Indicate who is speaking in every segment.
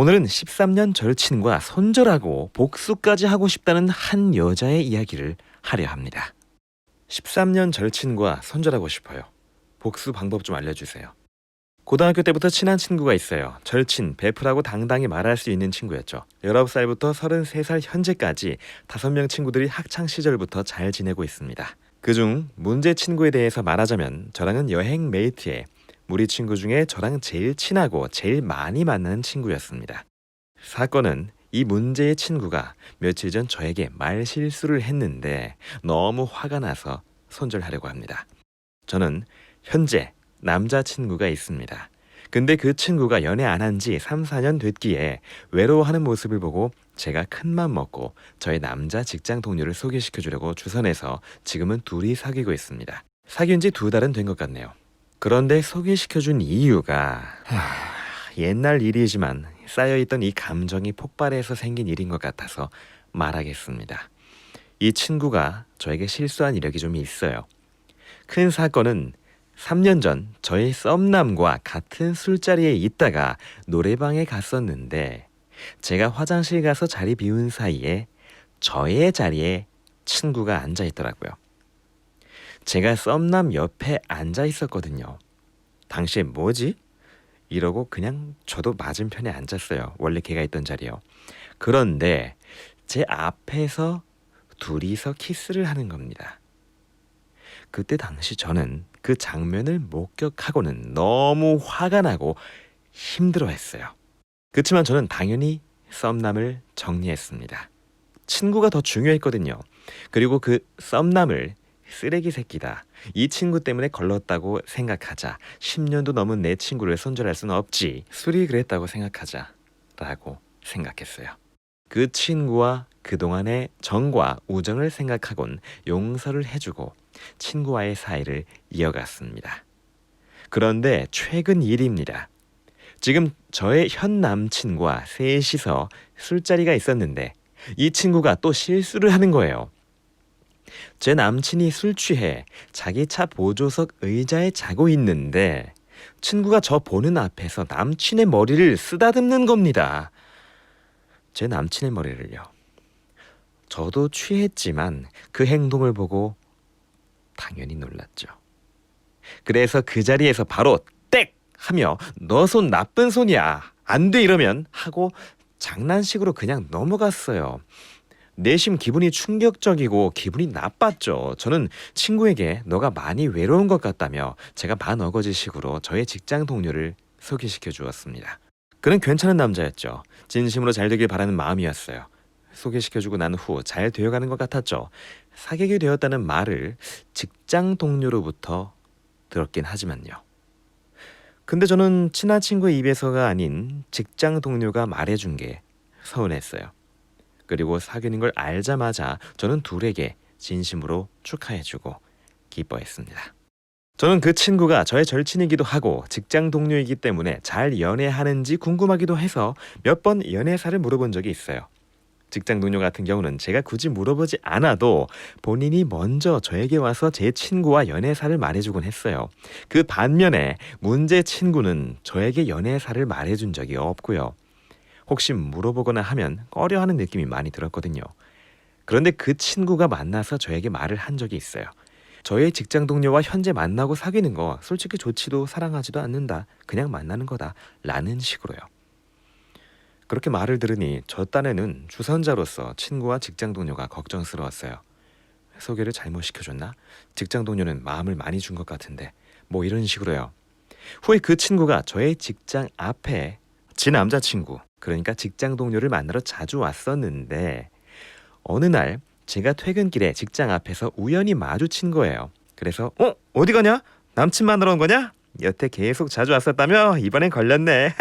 Speaker 1: 오늘은 13년 절친과 손절하고 복수까지 하고 싶다는 한 여자의 이야기를 하려 합니다. 13년 절친과 손절하고 싶어요. 복수 방법 좀 알려주세요. 고등학교 때부터 친한 친구가 있어요. 절친, 베프라고 당당히 말할 수 있는 친구였죠. 19살부터 33살 현재까지 5명 친구들이 학창시절부터 잘 지내고 있습니다. 그중 문제 친구에 대해서 말하자면 저랑은 여행 메이트에 우리 친구 중에 저랑 제일 친하고 제일 많이 만나는 친구였습니다. 사건은 이 문제의 친구가 며칠 전 저에게 말실수를 했는데 너무 화가 나서 손절하려고 합니다. 저는 현재 남자친구가 있습니다. 근데 그 친구가 연애 안 한 지 3, 4년 됐기에 외로워하는 모습을 보고 제가 큰맘 먹고 저의 남자 직장 동료를 소개시켜 주려고 주선해서 지금은 둘이 사귀고 있습니다. 사귄 지 2달은 된 것 같네요. 그런데 소개시켜 준 이유가 옛날 일이지만 쌓여있던 이 감정이 폭발해서 생긴 일인 것 같아서 말하겠습니다. 이 친구가 저에게 실수한 이력이 좀 있어요. 큰 사건은 3년 전 저의 썸남과 같은 술자리에 있다가 노래방에 갔었는데 제가 화장실 가서 자리 비운 사이에 저의 자리에 친구가 앉아 있더라고요. 제가 썸남 옆에 앉아 있었거든요. 당시에 뭐지? 이러고 그냥 저도 맞은편에 앉았어요. 원래 걔가 있던 자리요. 그런데 제 앞에서 둘이서 키스를 하는 겁니다. 그때 당시 저는 그 장면을 목격하고는 너무 화가 나고 힘들어했어요. 그렇지만 저는 당연히 썸남을 정리했습니다. 친구가 더 중요했거든요. 그리고 그 썸남을 쓰레기 새끼다, 이 친구 때문에 걸렀다고 생각하자, 10년도 넘은 내 친구를 손절할 수는 없지, 술이 그랬다고 생각하자 라고 생각했어요. 그 친구와 그동안의 정과 우정을 생각하곤 용서를 해주고 친구와의 사이를 이어갔습니다. 그런데 최근 일입니다. 지금 저의 현 남친과 셋이서 술자리가 있었는데 이 친구가 또 실수를 하는 거예요. 제 남친이 술 취해 자기 차 보조석 의자에 자고 있는데 친구가 저 보는 앞에서 남친의 머리를 쓰다듬는 겁니다. 제 남친의 머리를요. 저도 취했지만 그 행동을 보고 당연히 놀랐죠. 그래서 그 자리에서 바로 땡! 하며 너 손 나쁜 손이야, 안 돼 이러면 하고 장난식으로 그냥 넘어갔어요. 내심 기분이 충격적이고 기분이 나빴죠. 저는 친구에게 너가 많이 외로운 것 같다며 제가 반어거지식으로 저의 직장 동료를 소개시켜 주었습니다. 그는 괜찮은 남자였죠. 진심으로 잘 되길 바라는 마음이었어요. 소개시켜주고 난 후 잘 되어가는 것 같았죠. 사귀게 되었다는 말을 직장 동료로부터 들었긴 하지만요. 근데 저는 친한 친구의 입에서가 아닌 직장 동료가 말해준 게 서운했어요. 그리고 사귀는 걸 알자마자 저는 둘에게 진심으로 축하해주고 기뻐했습니다. 저는 그 친구가 저의 절친이기도 하고 직장 동료이기 때문에 잘 연애하는지 궁금하기도 해서 몇 번 연애사를 물어본 적이 있어요. 직장 동료 같은 경우는 제가 굳이 물어보지 않아도 본인이 먼저 저에게 와서 제 친구와 연애사를 말해주곤 했어요. 그 반면에 문제 친구는 저에게 연애사를 말해준 적이 없고요. 혹시 물어보거나 하면 꺼려하는 느낌이 많이 들었거든요. 그런데 그 친구가 만나서 저에게 말을 한 적이 있어요. 저의 직장 동료와 현재 만나고 사귀는 거 솔직히 좋지도 사랑하지도 않는다, 그냥 만나는 거다 라는 식으로요. 그렇게 말을 들으니 저 딴에는 주선자로서 친구와 직장 동료가 걱정스러웠어요. 소개를 잘못 시켜줬나? 직장 동료는 마음을 많이 준 것 같은데, 뭐 이런 식으로요. 후에 그 친구가 저의 직장 앞에 지 남자친구, 그러니까 직장 동료를 만나러 자주 왔었는데 어느 날 제가 퇴근길에 직장 앞에서 우연히 마주친 거예요. 그래서 어디 가냐? 남친 만나러 온 거냐? 여태 계속 자주 왔었다며? 이번엔 걸렸네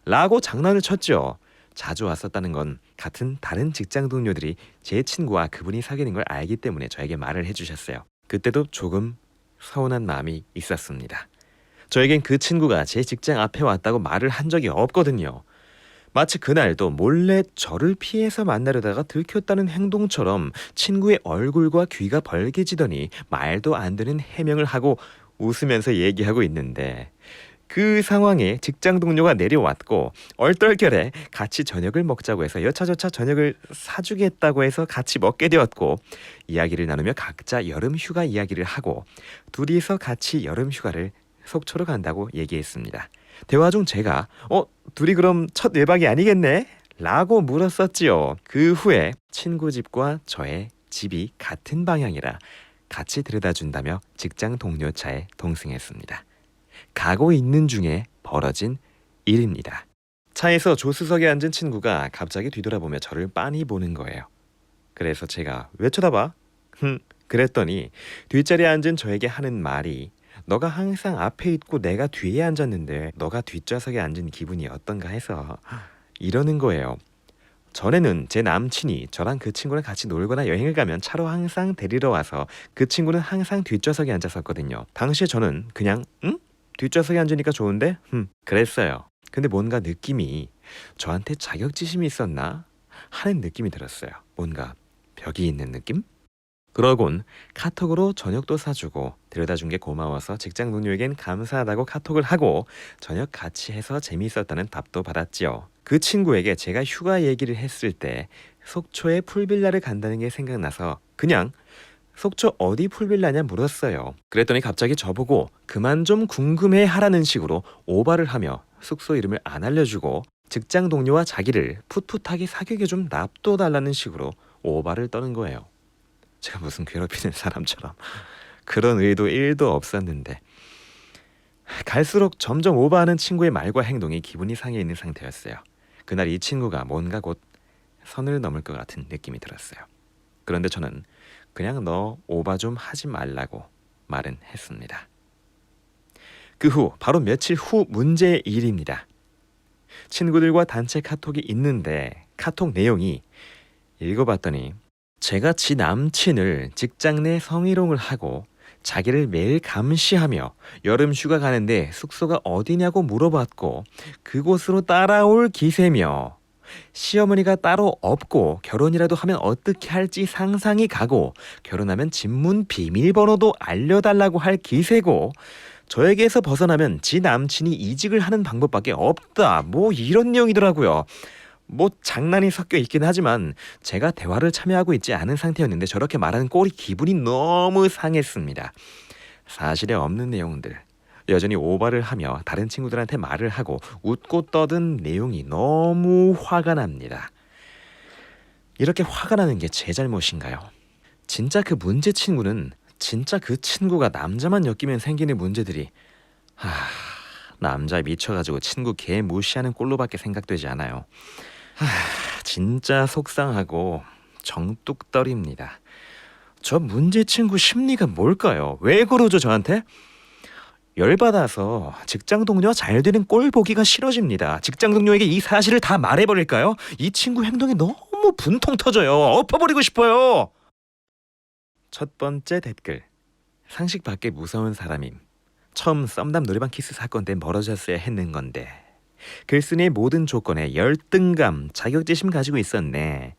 Speaker 1: 라고 장난을 쳤죠. 자주 왔었다는 건 같은 다른 직장 동료들이 제 친구와 그분이 사귀는 걸 알기 때문에 저에게 말을 해주셨어요. 그때도 조금 서운한 마음이 있었습니다. 저에겐 그 친구가 제 직장 앞에 왔다고 말을 한 적이 없거든요. 마치 그날도 몰래 저를 피해서 만나려다가 들켰다는 행동처럼 친구의 얼굴과 귀가 벌개지더니 말도 안 되는 해명을 하고 웃으면서 얘기하고 있는데 그 상황에 직장 동료가 내려왔고 얼떨결에 같이 저녁을 먹자고 해서 여차저차 저녁을 사주겠다고 해서 같이 먹게 되었고 이야기를 나누며 각자 여름 휴가 이야기를 하고 둘이서 같이 여름 휴가를 속초로 간다고 얘기했습니다. 대화 중 제가 둘이 그럼 첫 외박이 아니겠네? 라고 물었었지요. 그 후에 친구 집과 저의 집이 같은 방향이라 같이 데려다준다며 직장 동료 차에 동승했습니다. 가고 있는 중에 벌어진 일입니다. 차에서 조수석에 앉은 친구가 갑자기 뒤돌아보며 저를 빤히 보는 거예요. 그래서 제가 왜 쳐다봐? 그랬더니 뒷자리에 앉은 저에게 하는 말이 너가 항상 앞에 있고 내가 뒤에 앉았는데 너가 뒷좌석에 앉은 기분이 어떤가 해서 이러는 거예요. 전에는 제 남친이 저랑 그 친구랑 같이 놀거나 여행을 가면 차로 항상 데리러 와서 그 친구는 항상 뒷좌석에 앉았었거든요. 당시에 저는 그냥 뒷좌석에 앉으니까 좋은데? 그랬어요. 근데 뭔가 느낌이 저한테 자격지심이 있었나? 하는 느낌이 들었어요. 뭔가 벽이 있는 느낌? 그러곤 카톡으로 저녁도 사주고 데려다준 게 고마워서 직장 동료에겐 감사하다고 카톡을 하고 저녁 같이 해서 재미있었다는 답도 받았지요. 그 친구에게 제가 휴가 얘기를 했을 때 속초에 풀빌라를 간다는 게 생각나서 그냥 속초 어디 풀빌라냐 물었어요. 그랬더니 갑자기 저보고 그만 좀 궁금해 하라는 식으로 오바를 하며 숙소 이름을 안 알려주고 직장 동료와 자기를 풋풋하게 사귀게 좀 놔둬달라는 식으로 오바를 떠는 거예요. 제가 무슨 괴롭히는 사람처럼 그런 의도 1도 없었는데 갈수록 점점 오버하는 친구의 말과 행동이 기분이 상해 있는 상태였어요. 그날 이 친구가 뭔가 곧 선을 넘을 것 같은 느낌이 들었어요. 그런데 저는 그냥 너 오바 좀 하지 말라고 말은 했습니다. 그 후 바로 며칠 후 문제의 일입니다. 친구들과 단체 카톡이 있는데 카톡 내용이 읽어봤더니 제가 지 남친을 직장 내 성희롱을 하고 자기를 매일 감시하며 여름 휴가 가는데 숙소가 어디냐고 물어봤고 그곳으로 따라올 기세며 시어머니가 따로 없고 결혼이라도 하면 어떻게 할지 상상이 가고 결혼하면 집문 비밀번호도 알려달라고 할 기세고 저에게서 벗어나면 지 남친이 이직을 하는 방법밖에 없다. 뭐 이런 내용이더라고요. 뭐 장난이 섞여 있긴 하지만 제가 대화를 참여하고 있지 않은 상태였는데 저렇게 말하는 꼴이 기분이 너무 상했습니다. 사실에 없는 내용들 여전히 오버를 하며 다른 친구들한테 말을 하고 웃고 떠든 내용이 너무 화가 납니다. 이렇게 화가 나는 게 제 잘못인가요? 진짜 그 문제 친구는 진짜 그 친구가 남자만 엮이면 생기는 문제들이 남자에 미쳐가지고 친구 개 무시하는 꼴로밖에 생각되지 않아요. 진짜 속상하고 정뚝떨입니다. 저 문제 친구 심리가 뭘까요? 왜 그러죠 저한테? 열받아서 직장 동료와 잘 되는 꼴 보기가 싫어집니다. 직장 동료에게 이 사실을 다 말해버릴까요? 이 친구 행동이 너무 분통 터져요. 엎어버리고 싶어요. 첫 번째 댓글. 상식 밖에 무서운 사람임. 처음 썸남 노래방 키스 사건 때 멀어졌어야 했는 건데 글쓴이의 모든 조건에 열등감, 자격지심 가지고 있었네.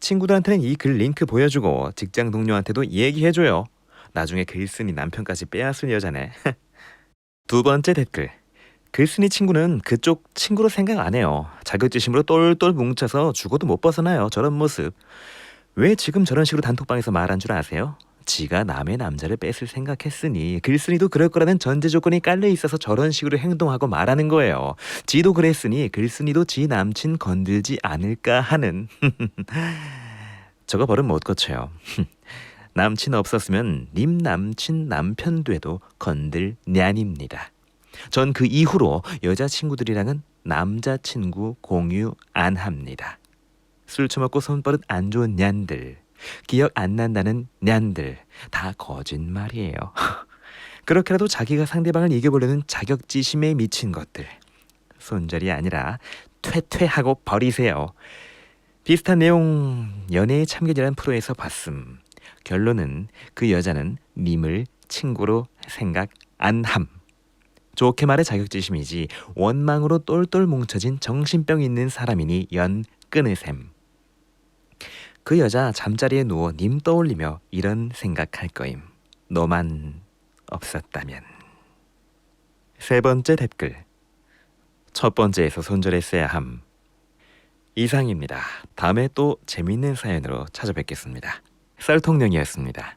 Speaker 1: 친구들한테는 이 글 링크 보여주고 직장 동료한테도 얘기해줘요. 나중에 글쓴이 남편까지 빼앗을 여자네. 두 번째 댓글. 글쓴이 친구는 그쪽 친구로 생각 안 해요. 자격지심으로 똘똘 뭉쳐서 죽어도 못 벗어나요. 저런 모습. 왜 지금 저런 식으로 단톡방에서 말한 줄 아세요? 지가 남의 남자를 뺏을 생각했으니 글쓴이도 그럴 거라는 전제 조건이 깔려 있어서 저런 식으로 행동하고 말하는 거예요. 지도 그랬으니 글쓴이도 지 남친 건들지 않을까 하는. 저거 버릇 못 고쳐요. 남친 없었으면 님 남친 남편 돼도 건들 냔입니다. 전 그 이후로 여자친구들이랑은 남자친구 공유 안 합니다. 술 처먹고 손버릇 안 좋은 냔들, 기억 안 난다는 냔들 다 거짓말이에요. 그렇게라도 자기가 상대방을 이겨보려는 자격지심에 미친 것들. 손절이 아니라 퇴퇴하고 버리세요. 비슷한 내용 연애의 참견이라는 프로에서 봤음. 결론은 그 여자는 님을 친구로 생각 안 함. 좋게 말해 자격지심이지 원망으로 똘똘 뭉쳐진 정신병 있는 사람이니 연 끊으셈. 그 여자 잠자리에 누워 님 떠올리며 이런 생각할 거임. 너만 없었다면. 세 번째 댓글. 첫 번째에서 손절했어야 함. 이상입니다. 다음에 또 재밌는 사연으로 찾아뵙겠습니다. 썰통령이었습니다.